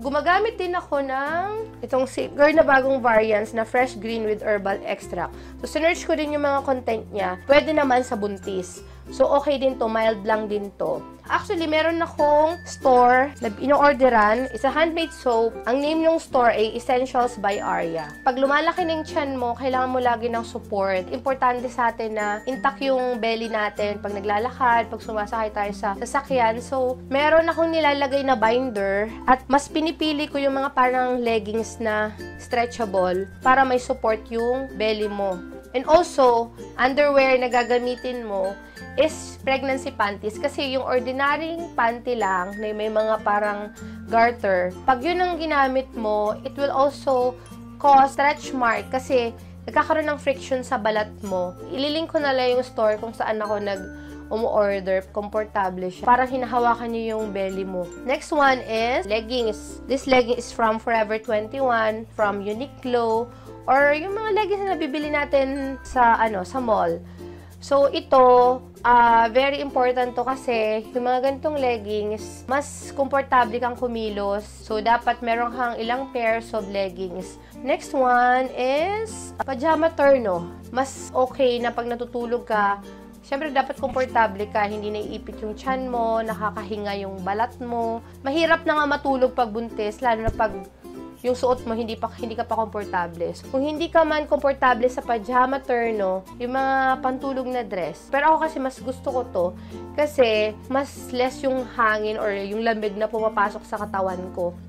Gumagamit din ako ng itong Sigor na bagong variants na fresh green with herbal extract. So, sinerch ko din yung mga content niya. Pwede naman sa buntis. So, okay din to. Mild lang din to. Actually, meron akong store na ino-orderan. It's a handmade soap. Ang name ng store ay Essentials by Arya. Pag lumalaki ng tiyan mo, kailangan mo lagi ng support. Importante sa atin na intact yung belly natin pag naglalakad, pag sumasakay tayo sa sasakyan. So, meron akong nilalagay na binder at mas pinipili ko yung mga parang leggings na stretchable para may support yung belly mo. And also, underwear na gagamitin mo is pregnancy panties kasi yung ordinary panty lang na may mga parang garter, pag yun ang ginamit mo, it will also cause stretch mark kasi nagkakaroon ng friction sa balat mo. Ililink ko na lang yung store kung saan ako umu-order, komportable siya. Parang hinahawakan niyo yung belly mo. Next one is leggings. This legging is from Forever 21, from Uniqlo, or yung mga leggings na nabibili natin sa mall. So, ito, very important to kasi yung mga ganitong leggings, mas komportable kang kumilos. So, dapat meron kang ilang pairs of leggings. Next one is pajama turno. Mas okay na pag natutulog ka, siyempre dapat komportable ka, hindi naiipit yung tiyan mo, nakakahinga yung balat mo. Mahirap na nga matulog pag buntis, lalo na pag yung suot mo, hindi ka pa komportable. So, kung hindi ka man komportable sa pajama turno, yung mga pantulog na dress. Pero ako kasi mas gusto ko to kasi mas less yung hangin or yung lamig na pumapasok sa katawan ko.